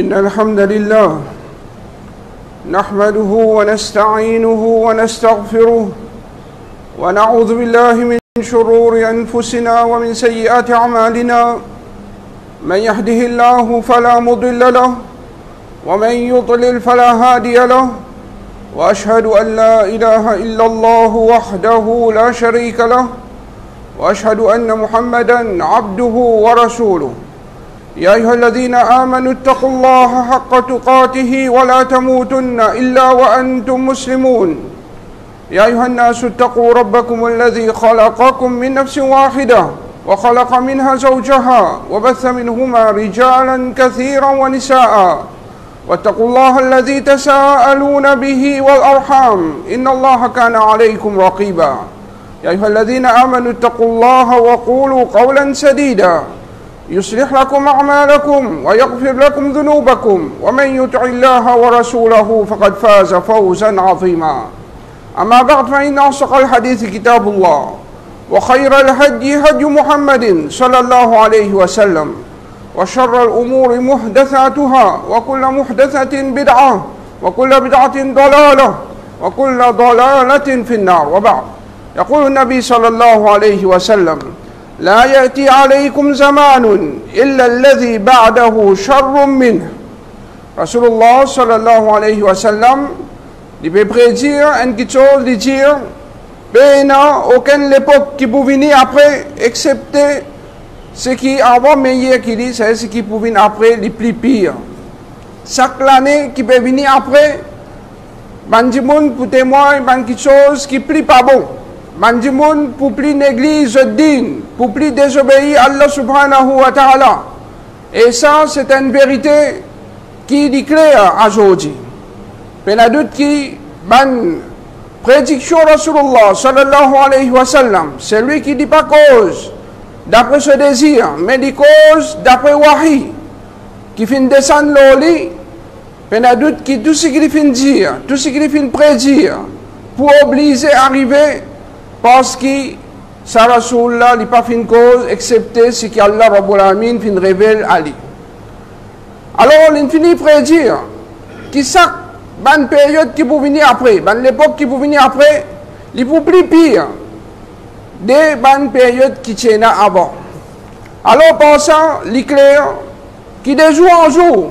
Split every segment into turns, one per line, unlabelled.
إن الحمد لله نحمده ونستعينه ونستغفره ونعوذ بالله من شرور أنفسنا ومن سيئات أعمالنا من يهده الله فلا مضل له ومن يضلل فلا هادي له وأشهد أن لا إله إلا الله وحده لا شريك له وأشهد أن محمدا عبده ورسوله يا أيها الذين آمنوا اتقوا الله حق تقاته ولا تموتن إلا وأنتم مسلمون يا أيها الناس اتقوا ربكم الذي خلقكم من نفس واحدة وخلق منها زوجها وبث منهما رجالا كثيرا ونساء واتقوا الله الذي تساءلون به والأرحام إن الله كان عليكم رقيبا يا أيها الذين آمنوا اتقوا الله وقولوا قولا سديدا يصلح لكم أعمالكم ويغفر لكم ذنوبكم ومن يطع الله ورسوله فقد فاز فوزا عظيما أما بعد فإن أصدق الحديث كتاب الله وخير الهدي هدي محمد صلى الله عليه وسلم وشر الأمور محدثاتها وكل محدثة بدعة وكل بدعة ضلالة وكل ضلالة في النار وبعد يقول النبي صلى الله عليه وسلم لا يأتي عليكم زمان إلا الذي بعده شر منه. Rasulullah sallallahu alayhi wa sallam il peut prédire quelque chose, de dire il n'y a aucune époque qui peut venir après excepté ce qui avant meilleur qui dit c'est ce qui peut venir après les plus pires. Chaque année qui peut venir après bandimoun pour témoigner quelque chose qui plus pas bon. Bandimoun pour plus néglige le din, pour plus désobéir à Allah subhanahu wa ta'ala. Et ça, c'est une vérité qui est claire aujourd'hui. Mais la doute qui, prédiction Rasulullah sallallahu alayhi wa sallam, c'est lui qui dit pas cause d'après ce désir, mais dit cause d'après wahi, qui finit descendre l'oli, mais la doute qui tout ce qu'il finit dire, tout ce qu'il finit prédire, pour obliger à arriver, parce que sa Rasulullah n'est pas fin cause, excepté ce qu'Allah Rabbul Alamin fin révèle à lui. Alors, il finit prédire que chaque bonne période qui peut venir après, l'époque qui peut venir après, il peut plus pire des bonnes périodes qui tiennent avant. Alors, pensant, l'éclair, qui de jour en jour,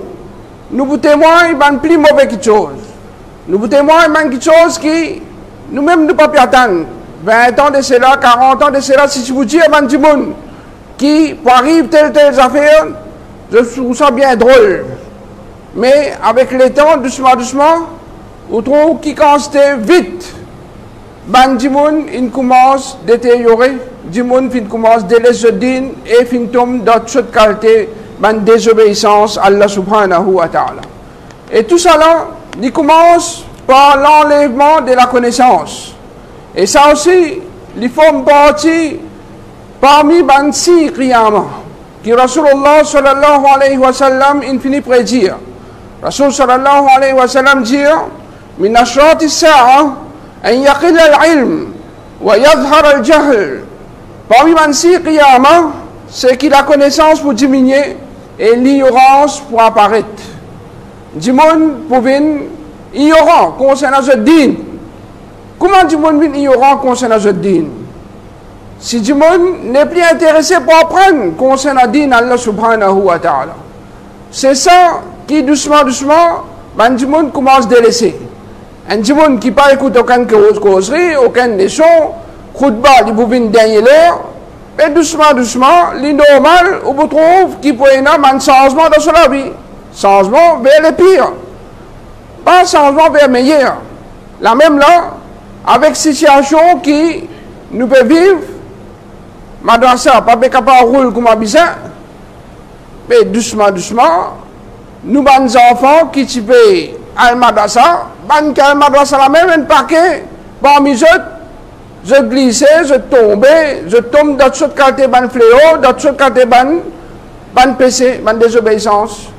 nous vous témoignons de plus mauvais quelque chose. Nous vous témoignons de quelque chose qui, nous-mêmes, nous ne pouvons pas attendre. 20 ans de cela, 40 ans de cela, si je vous dis à du monde qui arrive telle affaire, je trouve ça bien drôle. Mais avec le temps, doucement, on trouve qu'il constate vite. Du monde, il commence à détériorer, du monde, il commence à délaisser le din et il tombe dans toute qualité de désobéissance à Allah subhanahu wa ta'ala. Et tout ça là, il commence par l'enlèvement de la connaissance. Et ça aussi, il forme partie parmi les 6 qiyamah qui Rasulullah sallallahu alayhi wa sallam il finit prédire. Rasul sallallahu alayhi wa sallam dit من أشراط الساعة أن يقل العلم ويظهر الجهل. Parmi les 6 qiyamah, c'est que la connaissance pour diminuer et l'ignorance pour apparaître. Du monde pour venir ignorant concernant ce din. Comment du monde vient ignorant concernant ce din? Si du monde n'est plus intéressé pour apprendre concernant le din Allah subhanahu wa ta'ala. C'est ça qui doucement, du monde commence à délaisser. Un du monde qui pas écoute aucune causerie, aucune leçon, khutba, il vous vient dernière l'heure, et doucement, l'innormal, on vous trouve qu'il peut y avoir un changement dans sa vie. Changement vers le pire. Pas changement vers le meilleur. La même là, avec situation qui nous peut vivre, madrasa, pas capable de rouler comme un bizarre, mais doucement, nous avons des enfants qui typent à madrasa, la même, un paquet, parmi eux, je glisse, je tombe dans toute qualité de fléau, dans toute qualité de péché, de désobéissance.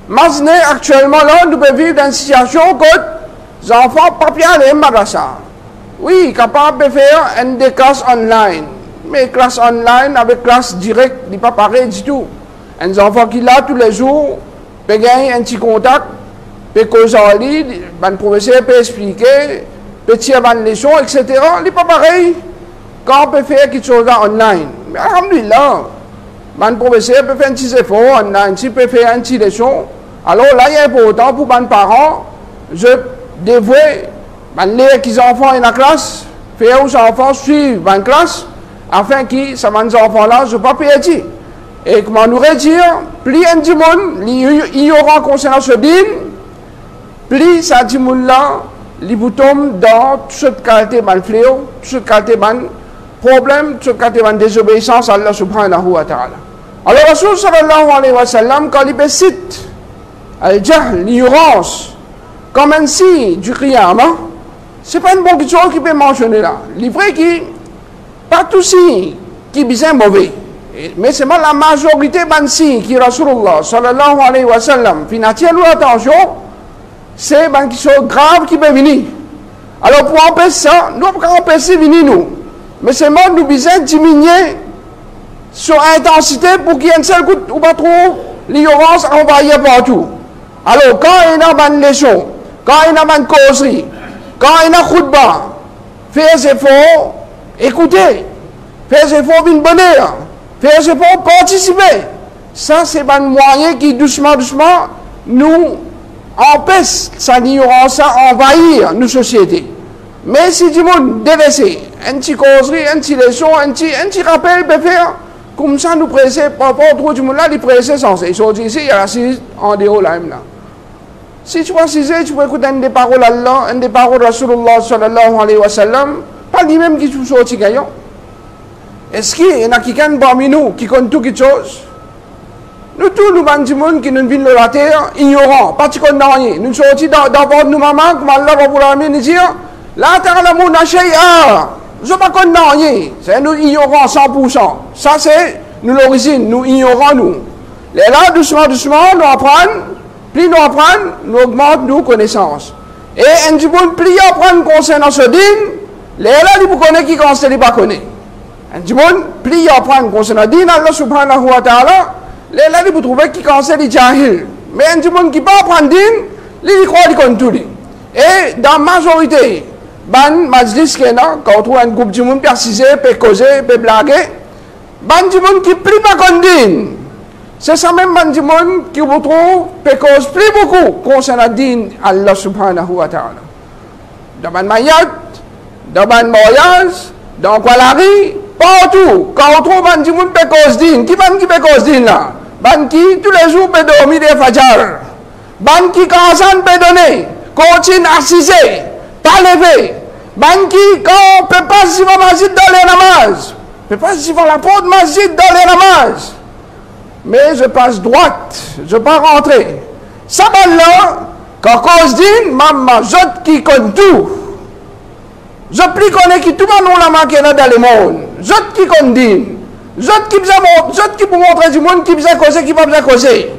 Maintenant, actuellement, là, nous pouvons vivre dans une situation où les enfants ne peuvent pas aller à madrasa. Oui, capable de faire des classes online. Mais classe online avec classe directe, n'est pas pareil du tout. Un enfant qui là tous les jours, peut gagner un petit contact, peut causer en ligne, le professeur peut expliquer, peut tirer une leçon, etc. Ce n'est pas pareil quand on peut faire quelque chose online. Mais alhamdulillah, le professeur peut faire un petit effort online, il peut faire une petite leçon. Alors là, il est important pour les parents, je dévouer les enfants dans la classe, faire aux enfants suivre la classe, afin que ces enfants-là ne soient pas perdus. Et comment nous redire, plus un petit monde, ignorant concernant ce din, plus ça petit monde-là, les boutons dans toute cette qualité de fléau, toute cette qualité de problème, toute cette qualité de désobéissance à Allah subhanahu wa ta'ala. Alors, Rasul sallallahu alayhi wa sallam, quand il cite al-jahl, l'ignorance, comme un signe du qiyamah, ce n'est pas une bonne chose qui peut mentionner là. Il est vrai que pas tout signe qui est bien mauvais. Mais c'est la majorité de signes qui Rasulullah sallallahu alayhi wa sallam finalement attention, c'est des choses graves qui peuvent venir. Alors pour empêcher ça, nous ne pouvons pas empêcher venir nous. Mais c'est moi nous besoin diminuer sur intensité pour qu'il y ait un seul coup ou pas trop l'ignorance envahir partout. Alors quand il y a une leçon, quand il y a une causerie, quand il y a un khutbah, faites des efforts, écoutez, faites des efforts d'une bonne heure. Faire ce pour participer. Ça, c'est un moyen qui, doucement, nous empêche sa ignorance à envahir nos sociétés. Mais si du monde délaissé, un petit causerie, un petit leçon, un petit rappel, peut faire, comme ça, nous presser, par rapport au du monde là, les presser sans cesse. Ils sont ici, il y a assise en dehors là. Si tu vas assiser, tu peux écouter une des paroles d'Allah, une des paroles de Rasulullah sallallahu alayhi wa sallam, pas lui-même qui sont sortis gagnants. Est-ce qu'il y en a quelqu'un parmi nous qui connaît tout quelque chose? Nous tous, nous sommes des gens qui nous viennent de la terre, ignorants, pas qui connaissent rien. Nous sommes sortis d'abord de nos mamans, comme Allah va vous l'amener, nous dire, la ta'lamouna shay'a, je ne connais rien. C'est nous ignorants 100%. Ça, c'est nous l'origine, nous ignorons nous. Et là, doucement, nous apprenons, plus nous apprenons, nous augmentons nos connaissances. Et un petit peu plus apprendre concernant ce din, les là, vous connaissez qui ne pas connaît. Un petit monde, plus il apprend concernant le din, Allah subhanahu wa ta'ala, les là, vous trouvez qui conseille les jahil. Mais un petit monde qui ne peut pas apprendre le din, il croit qu'il connaît tout. Et dans la majorité, ban majlis quand on trouve un groupe de monde qui assise, peut causer, peut blaguer, ban de monde qui ne peut pas connaître le din. C'est ça même ban de monde qui vous trouve, peut causer plus beaucoup concernant le din, Allah subhanahu wa ta'ala. Dans ban mayat, dans ban mariage, dans Kualari, partout, quand on trouve un petit monde qui peut causer din, qui peut causer din là? Ban qui tous les jours peut dormir des fajar. Ban qui quand ça peut donner, continue à assiser, pas lever. Ban qui quand on ne peut pas suivre la masjid dans les namazes, ne peut pas suivre la porte de masjid dans les namazes. Mais je passe droite, je ne peux pas rentrer. Ça ban là, quand cause din, maman, je qui connaît tout. Je plus connais qui tout le monde la marque dans le monde. Je qui connais din. Je qui pour montrer du monde qui peut causer, qui ne peut pas causer.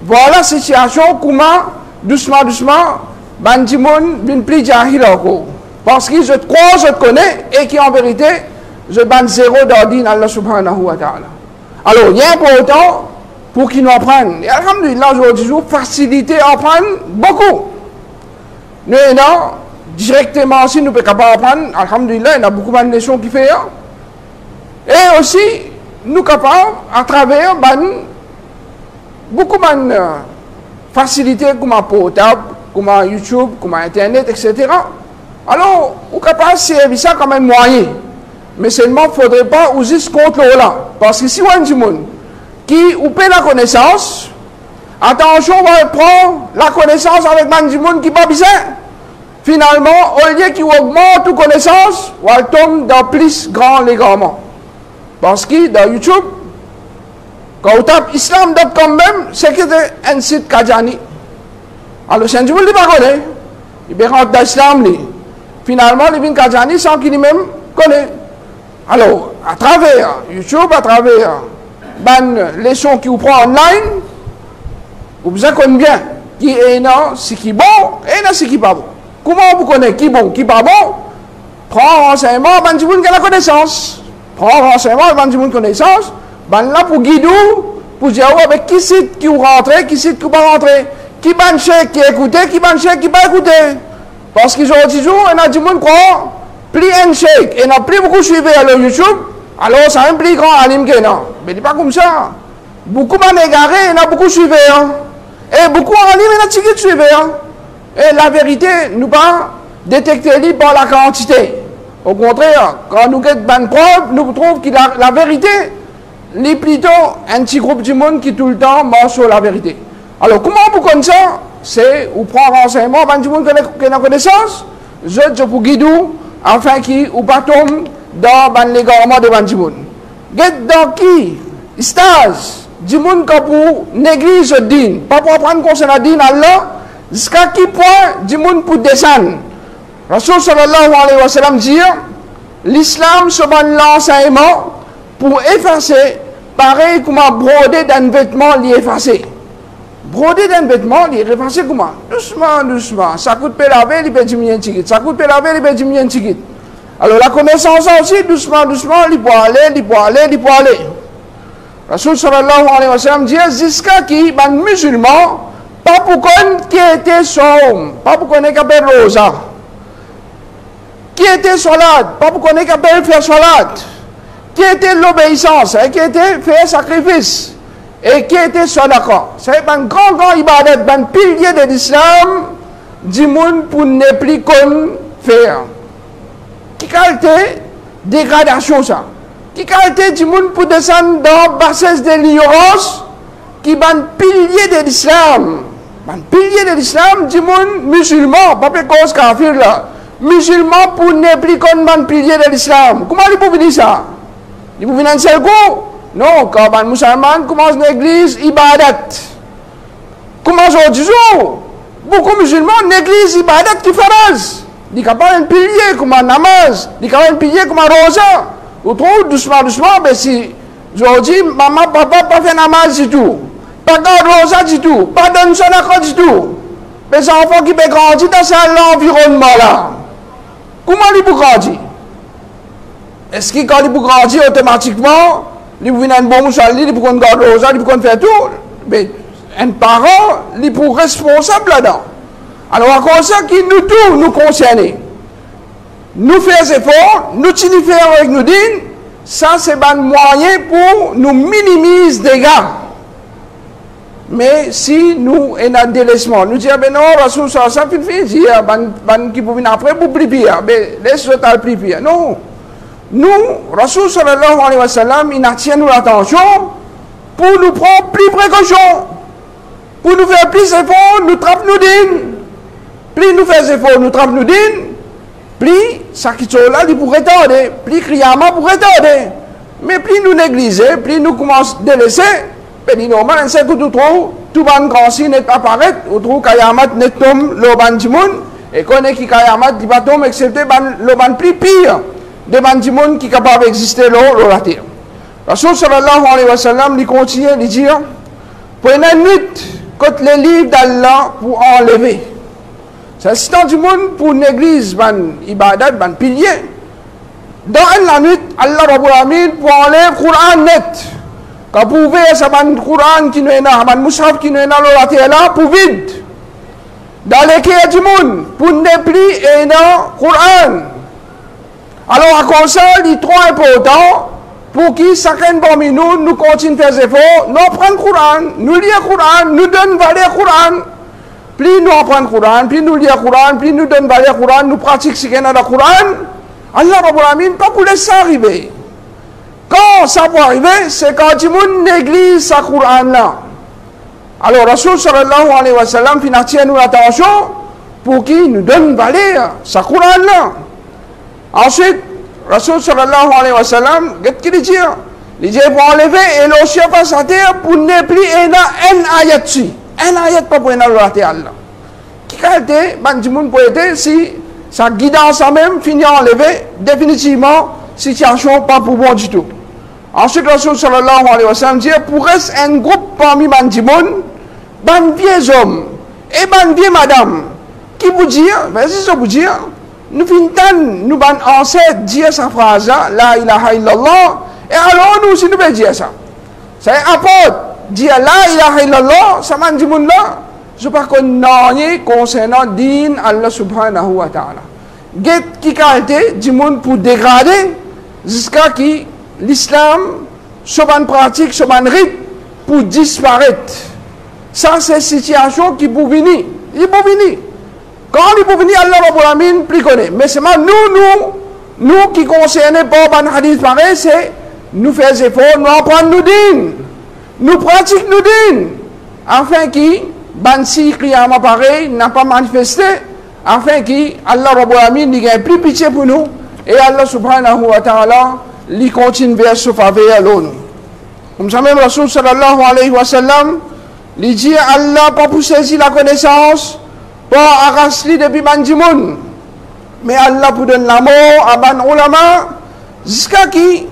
Voilà la situation, comment, doucement, bandi monde vient plus jahil encore. Parce que je te crois, je te connais, et qui en vérité, je bande zéro d'ordine Allah subhanahu wa ta'ala. Alors, il y a important pour qu'ils nous apprennent. Et alhamdulillah, aujourd'hui, facilité à apprendre beaucoup. Nous, directement, si nous ne pouvons pas apprendre, alhamdulillah, il y a beaucoup de nations qui font. Et aussi, nous sommes capables, à travers beaucoup de facilités comme portable, comme YouTube, comme Internet, etc. Alors, nous sommes capables de servir ça comme un moyen. Mais seulement, il ne faudrait pas user ce contrôle-là. Parce que si on a un monde qui oublie la connaissance, attention, on va prendre la connaissance avec un monde qui n'a pas besoin. Finalement, au lieu qu'il augmente toute connaissance, on tombe dans plus grand légalement. Parce que dans YouTube, quand on tape islam.com même, c'est que c'est un site Kajani. Alors, c'est un monde qui ne connaît pas. Il rentre dans l'islam. Finalement, il vient Kajani sans qu'il même connaît. Alors, à travers YouTube, à travers les leçons qu'il prend online, vous connaissez bien qui est ce qui est bon et ce qui n'est pas bon. Comment vous connaissez qui est bon, qui n'est pas bon? Prends renseignement, ben tu as la connaissance. Prends renseignement, ben tu as la connaissance. Ben là pour guider, pour dire, avec qui c'est qui rentre, qui c'est qui va rentrer, qui ban chèque qui écoute, qui ban chèque qui va écouter. Parce qu'ils ont dit, on a du monde quoi, plus un chèque, et n'a plus beaucoup suivi à YouTube, alors ça implique grand anime que non. Mais c'est pas comme ça. Beaucoup m'en égaré, il y a beaucoup suivi. Hein. Et beaucoup en anime, il y a ticket suivi. Hein. Et la vérité, nous pas détecter par la quantité. Au contraire, quand nous avons une preuve, nous trouvons que la vérité, est plutôt un petit groupe du monde qui tout le temps marche sur la vérité. Alors, comment vous connaissez ça? C'est, vous prenez renseignement, du monde qui a la connaissance, je vous guide, afin qu'il ou pas tombe dans l'égarement de du monde. Dans qui? Stage, du monde qui pour néglige le din, pas pour apprendre concernant le din Allah, jusqu'à qui point du monde pour descendre. Rasul sallallahu alayhi wa sallam dit, l'islam se bat l'enseignement pour effacer, pareil comme un brodé d'un vêtement l'y effacer. Broder d'un vêtement, il est effacer comment? Doucement, doucement. Ça coûte pas laver, il peut diminuer un ticket. Ça coûte pas laver, il peut diminuer un ticket. Alors la connaissance aussi, doucement, doucement, il peut aller, il peut aller, il peut aller. Rasul sallallahu alayhi wa sallam dit, jusqu'à qui, ben musulman, pas pour qu'on qui était somme, pas pour qu'on ait qu'à faire rosa. Qui était salade, pas pour qu'on ait qu'à faire salade. Qui était l'obéissance, qui était faire sacrifice. Et qui était sadaqa. C'est un grand ibadat, un pilier de l'islam, du monde pour ne plus qu'on faire. Qui qualité dégradation ça? Qui qualité du monde pour descendre dans la bassesse de l'ignorance, qui est un pilier de l'islam. Un pilier de l'islam, du monde musulman, pas de cause kafir là. Musulman pour ne plus qu'on un pilier de l'islam. Comment il peut dire ça? Il peut venir un seul coup? Non, quand un musulman commence l'église, ibadat. Commence au jour. Beaucoup de musulmans négligent ibadat qui fasse. Ils n'ont pas un pilier comme un namaz, ils n'ont pas un pilier comme un rosa. Vous trouvez doucement, doucement, mais si je dis, maman, papa, pas fait namaz du tout, pas de rosa du tout, pas de sonaka du tout. Les enfants qui peuvent grandir dans cet environnement là, comment ils peuvent grandir? Est-ce que quand ils peuvent grandir automatiquement, ils peuvent venir un bon moussali, ils peuvent garder rosa, ils peuvent faire tout? Mais un parent, il est pour responsable là-dedans. Alors, à cause de ça, qui nous tous nous concerne, nous faisons des efforts, nous utilisons avec nous dînes, ça c'est un moyen pour nous minimiser les dégâts. Mais si nous avons un délaissement, nous disons, ben non, Rasul ça fait dire, qui peut venir après pour plus pire, mais laisse-le plus pire. Non. Nous, Rasul sallallahu alayhi wa sallam, il attire nous l'attention pour nous prendre plus précaution, pour nous faire plus d'efforts, nous trappons nous dînes. Plus nous faisons efforts, nous trappons nous dînes, plus ça qui est là, il pourrait retarder, plus criamment pour retarder. Mais plus nous négliger, plus nous commençons à délaisser, ben normal, c'est que tout ban grand signe apparaît, ou tout kayamat net tombe le ban du monde, et qu'on est qui kayamat, il va tomber, excepté le ban plus pire, de ban du monde qui est capable d'exister là, la terre. Rasul sallallahu alayhi wa sallam, il continue à dire, prenez une nuit, quand les livres d'Allah pour enlever. C'est si tant du monde pour une église, ban ibadat, ban pilier. Dans la nuit, Allah Rabbul Alamin pour enlever le Coran net. Quand vous pouvez, ça ban Coran qui n'est là, ban Moussaf qui n'est là, la terre là, pour vide. Dans les quais du monde, pour ne plus et dans Coran. Alors, à cause de ça, il est trop important pour que chacun parmi nous, nous continue à faire des efforts, nous apprenons le Coran, nous lisons le Coran, nous donnons valeur au Coran. Plus nous apprenons le Coran, plus nous lisons le Coran, plus nous donnons valeur au Coran, nous pratiquons ce qu'il y a dans le Coran, Allah Rabbul Alamin pas pour laisser ça arriver. Quand ça peut arriver, c'est quand tout le monde néglige ce Coran-là. Alors, Rasul sallallahu alayhi wa sallam finit nous l'attention pour qu'il nous donne valeur ce Coran-là. Ensuite, Rasul sallallahu alayhi wa sallam, qu'est-ce qu'il dit? Il dit pour enlever et le chien passe à terre pour ne plus un ayat dessus. Un ayat pas pour la terre. Qui qualité, ben du monde peut être si sa guidance même finit à enlever, définitivement, situation pas pour bon du tout. Ensuite, Rasul sallallahu alayhi wa sallam dit pour rester un groupe parmi ben du monde, ben vieux hommes et ben vieux madame, qui vous dit, ben c'est ça vous dire, nous finissons, nous ben ancêtres dire sa phrase, la ilaha illallah, et alors nous aussi nous pouvons dire ça. C'est apôtre, dit la ilaha illallah, ça m'a dit moun là, je pas connais concernant din Allah subhanahu wa ta'ala. Get qui qualité dit moun pour dégrader jusqu'à qui l'islam soit une pratique, soit un rite pour disparaître. Ça c'est une situation qui peut venir. Il peut venir. Quand il peut venir, Allah Rabbul Alamin plus connaît. Mais c'est nous qui concernés par un hadith pareil, c'est nous faire des efforts, nous apprendre nous din, nous pratiquons nous din, afin que Bansi Qiyama pareil n'a pas manifesté, afin que Allah Rabbul Alamin ait plus pitié pour nous, et Allah subhanahu wa ta'ala lui continue à se faveur à l'ONU. Comme ça même Rasul sallallahu alayhi wa sallam, il dit Allah pas pour saisir la connaissance, pas arracher depuis Bandimoun, mais Allah pour donner l'amour à ban ulama, jusqu'à qui,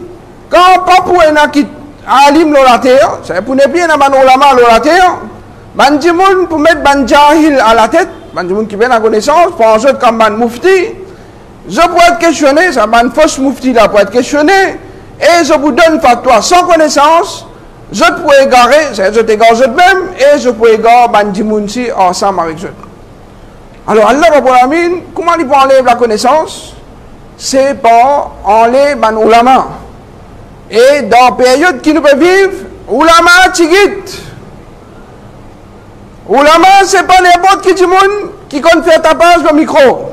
quand pas pour un qui alim la terre, c'est pour ne bien à ban ulama la terre, Bandimoun pour mettre ban jahil à la tête, Bandimoun qui vient à connaissance, pour un jeu comme ban mufti, je peux être questionné, ça ban fausse mufti là pour être questionné, et je vous donne fatwa sans connaissance, je peux égarer, je t'égare je même, et je peux égarer Bandimoun si ensemble avec je. Alors Allah Rabbul Alamin, comment il peut enlever la connaissance? C'est par enlever ban ulama. Et dans la période qui nous peut vivre, ulama tigit. Ulama c'est pas n'importe qui monde qui compte faire tapage le micro.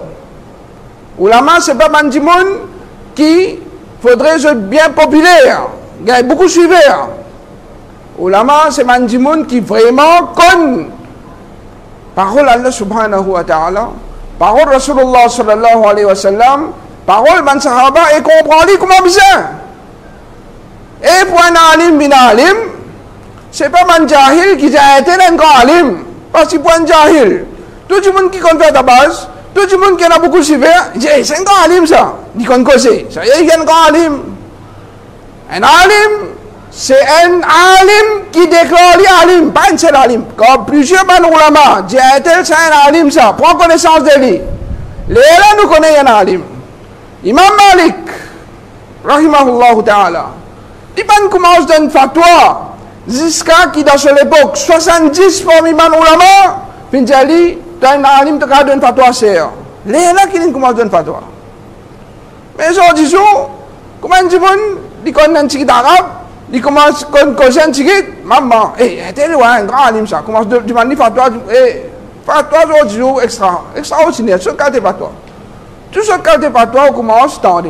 Ulama c'est pas ban monde qui faudrait être bien populaire, gagner beaucoup de suiveurs. Ulama c'est ban monde qui vraiment connaît parole Allah subhanahu wa ta'ala, parole Rasulullah sallallahu alayhi wa sallam, parole man sahaba et comprendre comment besoin. Et pour un alim bin alim, c'est pas man jahil qui a été un grand alim, parce que pour un jahil, tout le monde qui connaît ta base, tout le monde qui a beaucoup suivi, il dit c'est un grand alim ça, il connaît quoi c'est, ça y est un grand alim. Un alim, c'est un alim qui déclare l'alim, pas un seul alim. Comme plusieurs ulama disent, c'est un alim ça, prends connaissance de lui. Les là nous connaissons un alim. Imam Malik, rahimahullah ta'ala, il commence à donner fatwa, jusqu'à qui dans cette époque, 70 parmi les ulama, puis il dit, un alim qui donne fatwa, c'est les là qui commence à donner fatwa. Mais aujourd'hui, comment il connaît un petit arabe, il commence à causer un petit maman, t'es un grand alim ça, commence à demander fatwa, fatwa aujourd'hui extraordinaire, ce cas de fatwa. Tout ce cas de fatwa, on commence à tendre.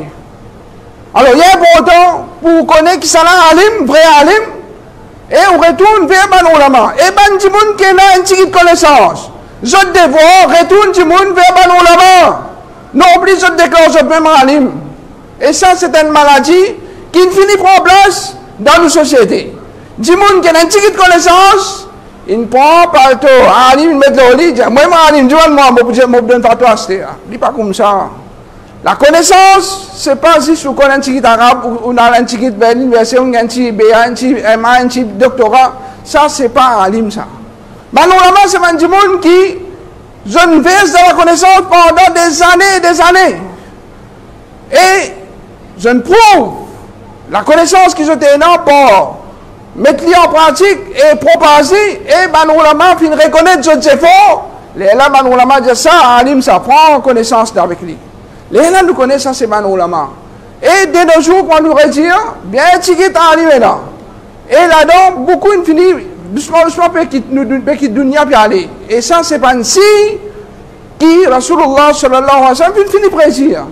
Alors, il y a pourtant, pour connaître qui c'est un alim, vrai alim, et on retourne vers ban ulama, et ban du monde qui a une petite connaissance. Je devoir retourne du monde vers ban ulama. Non plus, je déclare je même alim. Et ça, c'est une maladie qui finit par place dans nos sociétés. Du monde qui a une petite connaissance, il ne prend pas le temps. Alim, il met le lit, il dit, moi, alim, je vais donner fatwa. Il n'est pas comme ça. La connaissance, ce n'est pas juste qu'on a un petit arabe, ou on a un petit de l'université, on a un petit BA, un petit MA, un petit doctorat. Ça, ce n'est pas alim, ça. Malheureusement, c'est un monde qui je verse dans la connaissance pendant des années et des années. Et je ne prouve la connaissance qu'ils ont pour mettre en pratique et propager, et Banoulama fin reconnaître ce effort. Les là, Banoulama dit ça, alim, ça prend connaissance avec lui. Les là, nous connaissons ça, c'est Banoulama. Et dès nos jours, quand nous retire, bien, ticket alim là. Et là-dedans, beaucoup ont fini, doucement, petit dunya puis aller. Et ça, c'est pas ainsi qui, Rasulullah sallallahu alayhi wa sallam, finit plaisir.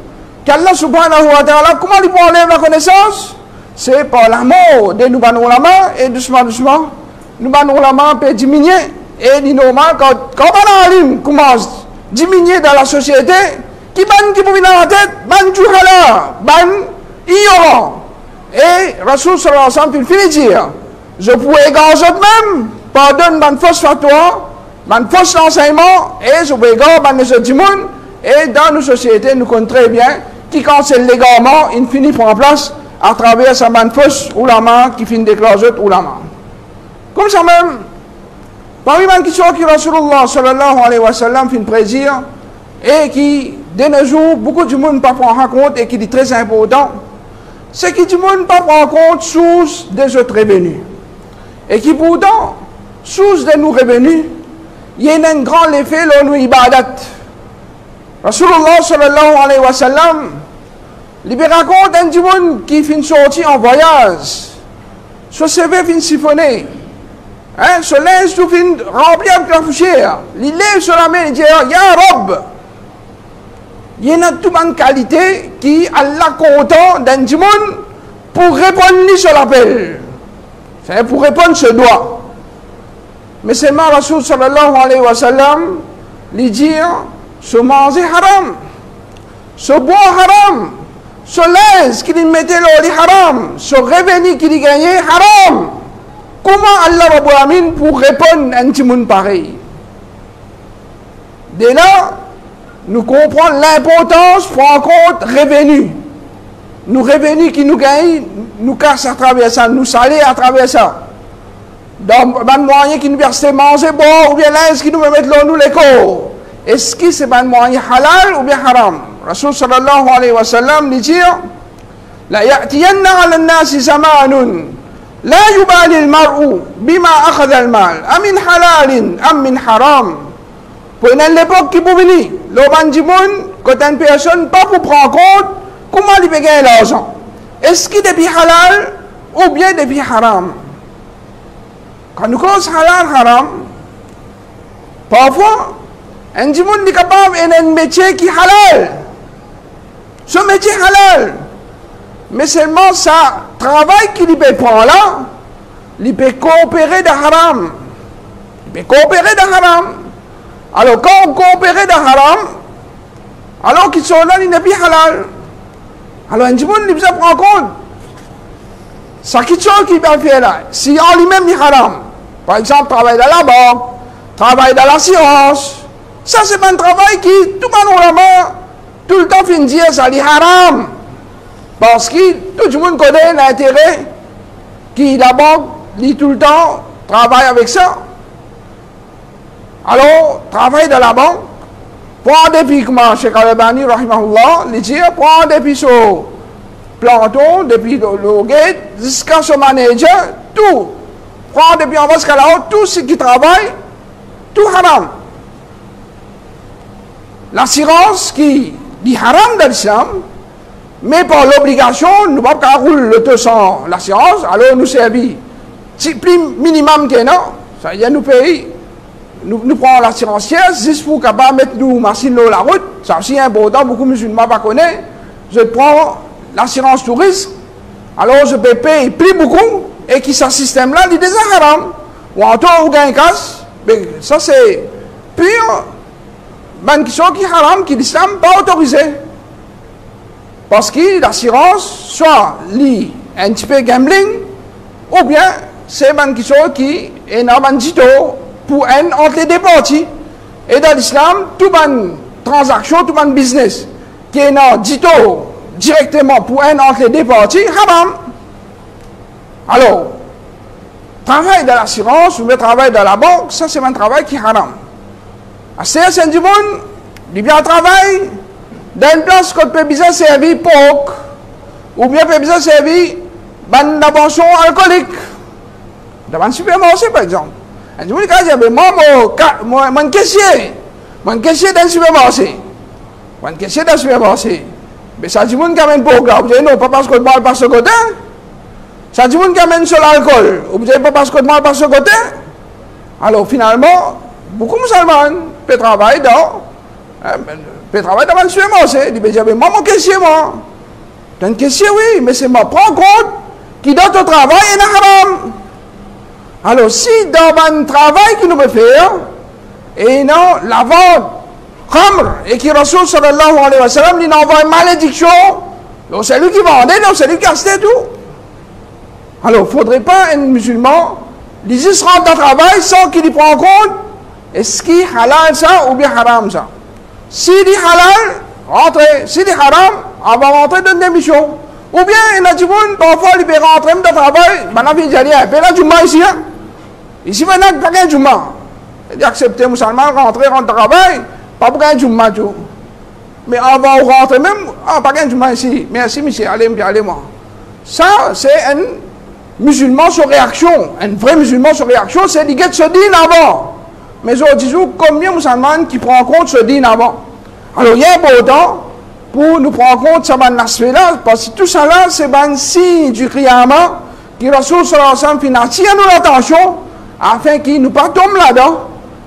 Qu'Allah subhanahu wa ta'ala, comment il peut enlever la connaissance? C'est par l'amour de nous Banoulama, et doucement, nous Banoulama peut diminuer. Et il est normal, quand un alim commence à diminuer dans la société, qui peut venir dans la tête, ban juhala, ban ignorant. Et Rasul sallallahu alayhi wa sallam, il finit dire, je pourrais égarer même, pardonne ban fausse fatwa, ban fausse enseignement, et je pourrais égarer ban les autres monde, et dans nos sociétés, nous connaissons très bien, qui quand c'est l'égarement, il finit par en place, à travers sa ban fausse ulama, qui finit d'éclaser ulama. Comme ça même, parmi les questions qui Rasulullah sallallahu alayhi wa sallam fait plaisir, et qui, de nos jours, beaucoup de monde ne prend pas en compte, et qui est très important, c'est que du monde ne prend pas en compte source des autres revenus. et qui pourtant, source de nos revenus, il y a un grand effet dans nos ibadat. Rasulullah sallallahu alayhi wa sallam, il raconte un petit monde qui finit sorti en voyage, ce CV finit siphonné, hein, ce linge tout finit rempli avec la poussière, il lève sur la main et dit, Ya Rabb, il y a toute une qualité qui Allah content d'un petit monde pour répondre sur l'appel. C'est pour répondre ce doigt. Mais seulement Rasul sallallahu alayhi wa sallam lui dit, se manger haram, se boire haram, ce linge qu'il mettait là, il haram, ce revenu qu'il gagnait haram. Comment Allah Rabbul Alamin pour répondre à un petit monde pareil? Dès là, nous comprenons l'importance pour en compte revenu. Nous revenus qui nous gagnent, nous cassent à travers ça, nous salés à travers ça. Dans un moyen qui nous verse manger, boire, ou bien linge qui nous met là, nous les corps. Est-ce que c'est un moyen halal ou bien haram? Rasul sallallahu alayhi wa sallam dit, La ya'tiyanna ala nasi zamanun, la yubali al-mar'u bima akhadha al-mal, amin halalin, amin haram. Pour une époque qui peut venir, l'homme du monde, quand une personne pas pour prendre compte, comment il peut gagner l'argent? Est-ce qu'il est depuis halal ou bien depuis haram? Quand nous commençons halal, haram, parfois, un du monde est capable d'un métier qui est halal. Ce métier halal. Mais seulement ça, travail qu'il peut prendre là, il peut coopérer de haram. Il peut coopérer de haram. Alors quand on coopère de haram, alors qu'ils sont là, il n'est plus halal. Alors un du monde, il peut prendre compte. Ça qui peut faire là, si en lui-même est haram, par exemple, travail dans la banque, travail dans l'assurance, ça c'est pas un travail qui, tout le monde, tout le temps, finit dire ça est haram. Parce que tout le monde connaît l'intérêt qui la banque, dit tout le temps, travaille avec ça. Alors, travail dans la banque, prendre depuis comment Cheikh Al-Albani, rahimahullah, il dit, prendre depuis son planton, depuis le gate, jusqu'à son manager, tout. Prendre depuis en bas jusqu'à là-haut, tout ce qui travaille, tout haram. L'assurance qui dit haram dans l'islam, mais par l'obligation, nous ne pouvons pas rouler le 200 l'assurance, alors nous servir. C'est plus minimum que non, ça y est, nous payons. Nous prenons l'assurancière, juste pour capable mettre nos machines sur la route, ça aussi important, beaucoup de musulmans ne connaissent. Je prends l'assurance touriste, alors je peux payer plus beaucoup, et qui ce système-là, il est déjà haram. Ou en temps, on gagne casse, mais ça c'est pur, une question qui est haram, qui l'islam n'est pas autorisé. Parce que l'assurance, soit liée un petit peu gambling, ou bien c'est une question qui est un bandito pour un entre les deux parties. Et dans l'islam, toute une transaction, tout un business qui est un dito directement pour un entre les deux parties, haram. Alors, travail dans l'assurance ou le travail dans la banque, ça c'est un travail qui est haram. À certains du monde, il bien travail dans une place qu'on peut bien servir porc, ou bien peut bien servir une boisson alcoolique. Dans un supermarché par exemple. Un du monde qui dit, moi, mon caissier dans le supermarché. Mon caissier dans le supermarché. Mais ça dit, monde qui amène porc là, vous dites non, pas parce que moi, par ce côté. Ça dit, monde qui amène sur l'alcool, vous dites pas parce que moi, par ce côté. Alors finalement, beaucoup de musulmans peuvent travailler dans le supermarché. Ils disent, moi, mon caissier, moi. Dans le caissier, oui, mais c'est moi, prends compte qui dans ton travail est haram. Alors, si dans un travail que nous pouvons faire, et non, la vente, khamr, et qui Rasul sallallahu alayhi wa sallam, il envoie une malédiction, donc c'est lui qui vendait, donc c'est lui qui achetait tout. Alors, il ne faudrait pas un musulman, il se rentre dans le travail sans qu'il y prenne en compte, est-ce qu'il est halal ça ou bien haram ça. S'il est halal, rentrez. S'il est haram, on va rentrer dans une émission. Ou bien, il y a du monde, parfois, il peut rentrer dans le travail, maintenant, il dit, il peut là, du mal ici. Ici, maintenant, il n'y a pas de mal. Il dit, accepter les musulmans, rentrer dans le travail, pas pour gagner du mal. Mais avant de rentrer même, pas gagner du mal ici. Merci, monsieur, allez moi. Ça, c'est un musulman sur réaction. Un vrai musulman sur réaction, c'est de se dire avant. Mais aujourd'hui, combien de musulmans qui prennent en compte ce din avant? Alors, il y a important pour nous prendre en compte ce aspect-là, parce que tout ça là, c'est un signe du Qiyamah qui Rasul sallallahu alayhi wa sallam financier nous l'attention afin qu'il nous pas tombe là-dedans,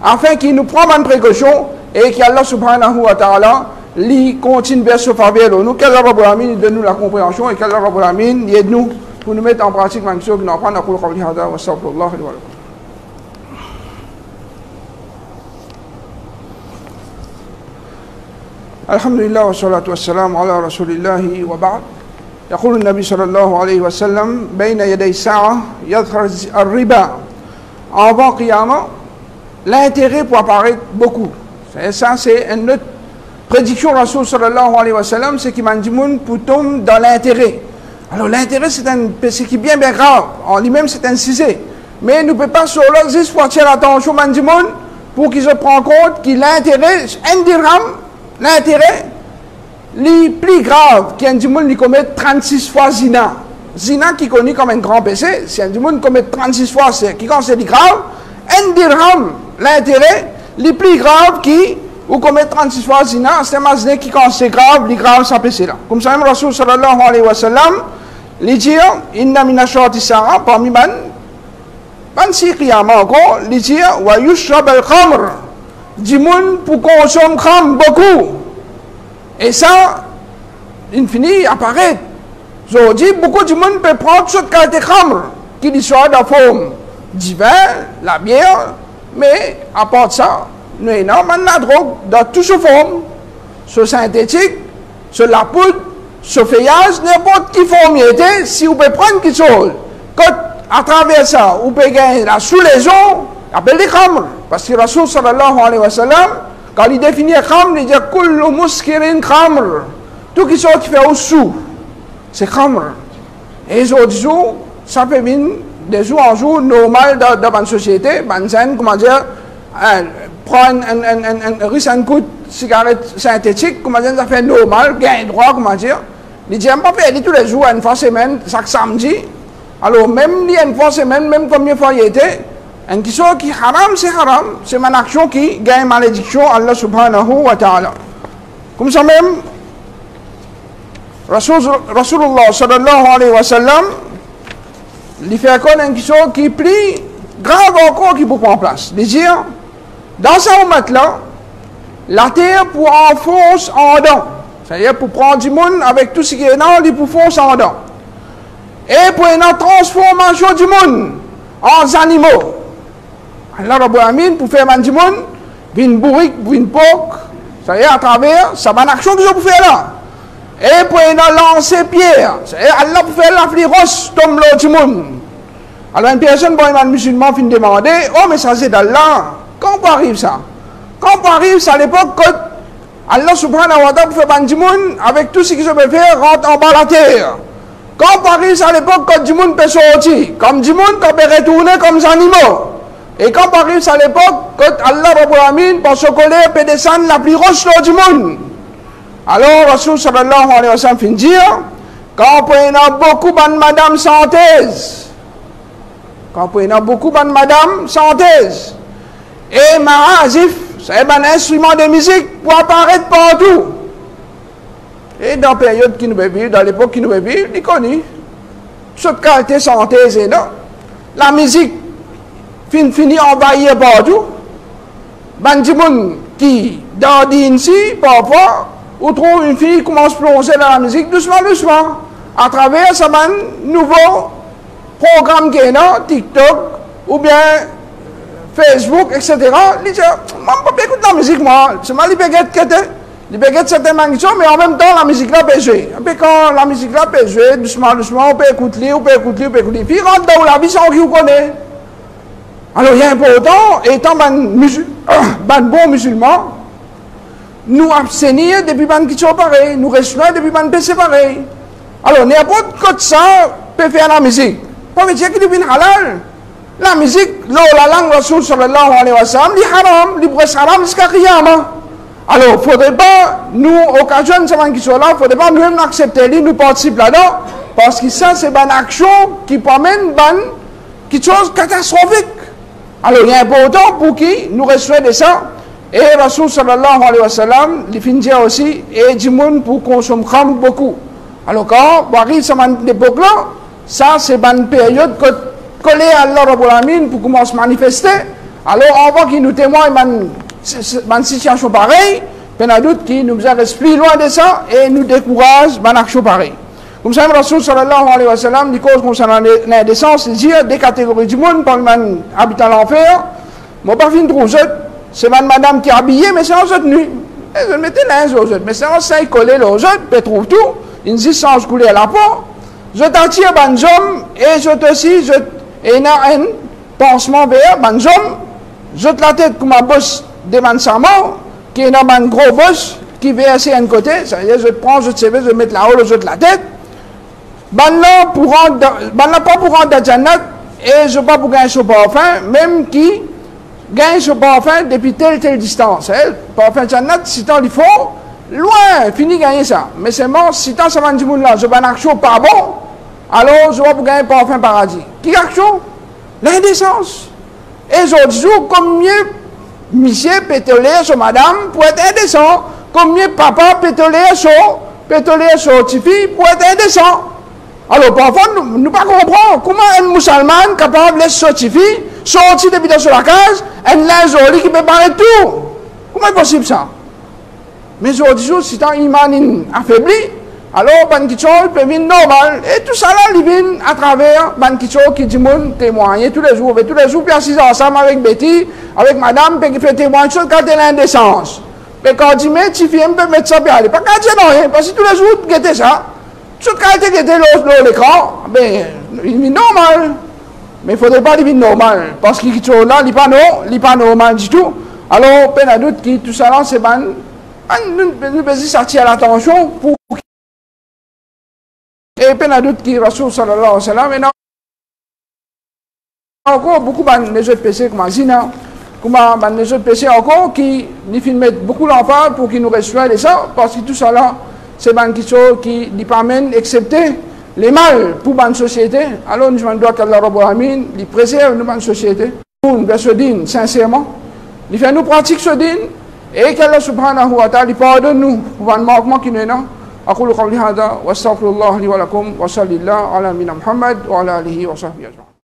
afin qu'il nous prenne une précaution et qu'Allah subhanahu wa ta'ala lui continue vers ce faveur. Nous, qu'Allah Rabbul Alamin donne nous la compréhension et qu'Allah Rabbul Alamin aide nous pour nous mettre en pratique même chose que nous apprenons à couler qawli hada wa astaghfirullah li wa lakum. الحمد لله والصلاة والسلام على رسول الله وبعد. يقول النبي صلى الله عليه وسلم بين يدي الساعة يظهر الربا. Avant Qiyamah, l'intérêt pour apparaître beaucoup. Et ça, c'est une autre prédiction Rasul sallallahu alayhi wa sallam, c'est qu'il m'a dit pour tomber dans l'intérêt. Alors l'intérêt, c'est qui est bien grave. En lui-même, c'est un sujet. Mais nous ne pouvons pas solo juste pour attirer l'attention pour qu'il se prenne compte que l'intérêt, un dirham, l'intérêt, le plus grave, qui est un monde qui commet 36 fois zina. Zina qui est connu comme un grand péché, si un monde commet 36 fois, c'est qui quand c'est grave, un dirham, l'intérêt, le plus grave qui, ou commet 36 fois zina, c'est un zina qui quand c'est grave, le grave, ça péché là. Comme ça, même Rasul sallallahu alayhi wa sallam, il dit, inna min ashrati sa'a, parmi ban si qiyamah encore, il dit, wa yushrab al-khamr. Du monde pour consommer khamr beaucoup. Et ça, il finit apparaît. Aujourd'hui, beaucoup de monde peut prendre cette qualité khamr, qui soit de forme du vin, la bière, mais à part de ça, nous avons la drogue dans toutes ses formes, ce synthétique, ce la poudre, ce feuillage, n'importe quelle forme il était, si vous pouvez prendre quelque chose, à travers ça, vous pouvez gagner la sous-lésion, appelé khamr. Parce que Rasul sallallahu alayhi wa sallam, quand il définit khamr, il dit kullu muskirin khamr. Tout qui sort qui fait au sous, c'est khamr. Et les autres jours, ça fait des jours en jour normal dans une société, comment dire, prendre un risque, un coup de cigarette synthétique, comment dire, ça fait normal, gain droit, comment dire. Il dit, je ne peux pas faire tous les jours, une fois semaine, chaque samedi. Alors, même une fois semaine, même combien de fois il était, un qui soit qui haram, c'est une action qui gagne malédiction à Allah subhanahu wa ta'ala. Comme ça même, Rasulullah sallallahu alayhi wa sallam, il fait connaître un qui soit qui est plus grave encore qui peut prendre place. Il dit, dans sa ummah là, la terre pour enfoncer en dedans. C'est-à-dire pour prendre du monde avec tout ce qui est dedans, il pour foncer en dedans. Et pour une transformation du monde en animaux. Allah Rabbul Alamin pour faire du monde, une bourrique, une poque, c'est-à-dire à travers, ça va une action que je peux faire là. Et pour une lancer pierre, c'est-à-dire Allah pour faire la fliroche tombe là du monde. Alors une personne, bon, un musulman finit de demander, oh mais ça c'est d'Allah. Quand arrive ça? Quand arrive ça à l'époque, quand Allah subhanahu wa ta'ala pour faire du monde, avec tout ce qu'il peut faire, rentre en bas la terre. Quand Paris à l'époque, quand du monde peut sortir, comme du monde peut retourner comme des animaux. Et quand Paris à l'époque, quand Allah Rabbul Alamin, pour se coller, peut descendre la plus roche du monde. Alors, Rasul sallallahu alayhi wa sallam finit dire, quand on a beaucoup de madame santaise, quand on a beaucoup de madame santaise, et ma'azif, c'est un instrument de musique pour apparaître partout. Et dans la période qui nous vivons, dans l'époque qui nous vivons, il connaît. Cette qualité santé, c'est là. La musique finit envahir partout. Bandimoun qui, dans ici, parfois, on trouve une fille qui commence à plonger dans la musique doucement, doucement. À travers ce nouveau programme qui est là, TikTok, ou bien Facebook, etc. Il dit, moi, je ne peux pas écouter la musique, moi. C'est mal, il peut les baguettes certaines magnitudes, mais en même temps, la musique là peut jouer. Et puis quand la musique là peut jouer, doucement, doucement, on peut écouter, on peut écouter, on peut écouter. Puis rentre dans la vie sans qui vous connaît. Alors il est important, étant un bon musulman, nous abstenir depuis ban qui sont pareils, nous restons depuis ban péché pareil. Alors n'importe quoi de ça peut faire la musique. Pas veut dire qu'il est halal. La musique, la langue Rasul sallallahu alayhi wa sallam, il haram, il est haram jusqu'à Qiyamah. Alors, il ne faudrait pas, nous, occasion de ce qui sont là, il ne faudrait pas nous-mêmes accepter, nous participer là-dedans, Parce que ça, c'est une action qui promène quelque chose de catastrophique. Alors, il est important pour qui nous recevons de ça. Et Rasul sallallahu alayhi wa sallam, il finit dire aussi, et du monde pour consommer beaucoup. Alors, quand on arrive à cette époque-là, ça, c'est une période collée à Allah Rabbul Alamin pour commencer à manifester. Alors, avant qu'il nous témoigne d'une situation pareille, il y a d'autres qui nous restent plus loin de ça et nous découragent d'une action pareille. Comme ça, Rasul sallallahu alayhi wa sallam, il cause concernant l'indécence, il dit des catégories du monde, parmi les habitants de l'enfer, moi, pas fin de trouver, c'est une madame qui est habillée, mais c'est en cette nuit. Je mettais l'un aux autres, mais c'est en cinq collés aux autres, puis trouve tout, ils disent sans couler à la peau. Je t'attire, ben homme, et je te aussi, et il y a un pansement vers ben homme, je te la tête comme un boss de man mort, qui est un gros boss, qui verse à un côté, ça veut dire, je prends, je te sais, je mets là-haut, je te la tête. Ben là, pas pour rentrer dans Jannat, et je pas pour gagner ce parfum, même qui gagne ce parfum depuis telle distance. Parfum Jannat, si tant il faut, loin, fini gagner ça. Mais c'est mort, si tant ça va du monde là, je vais un action pas bon, alors je vais pour gagner parfum paradis. Qui action? L'indécence. Et aujourd'hui, combien monsieur pétolé sur madame pour être indécent, combien papa pétolé sur petite fille pour être indécent. Alors, parfois, nous ne comprenons comment un musulman capable de laisser sortir fille, sortir depuis dans la case, un linge qui peut parler tout. Comment est possible ça? Mais aujourd'hui, si ton iman affaibli, alors, Bankicho peut venir normal. Et tout ça là, il vient à travers Bankicho qui dit mon témoigne tous les jours. Et tous les jours, puis assis ensemble avec Betty, avec madame, puis qui fait témoigner sur quand elle a l'indécence. Mais quand il dit, mais tu viens me mettre ça, puis aller. Pas quand il non, parce que tous les jours, tu guettes ça. Tout quand tu guettes l'écran, ben, il vient normal. Mais il ne faudrait pas qu'il vienne normal. Parce qu'il est là, il n'est pas normal du tout. Alors, peine à doute qui tout ça là, c'est ban. Nous devons sortir à l'attention pour. Et peine à doute qui Rasul sallallahu alayhi wa sallam, et encore beaucoup de autres péchés comme Zina, comme les autres péchés encore qui nous filment beaucoup l'enfant pour qu'ils nous reçoivent de ça, parce que tout ça là, c'est quelque chose qui nous permet d'accepter les mal pour la société. Alors nous demandons qu'Allah Rabbul Alamin il préserve notre société. Nous se din sincèrement, il fait nous pratiquer ce din, et qu'Allah subhanahu wa ta'ala pardonne nous pour le manquement qui nous est là. أقول قولي هذا وأستغفر الله لي ولكم وصلى الله على نبينا محمد وعلى آله وصحبه أجمعين.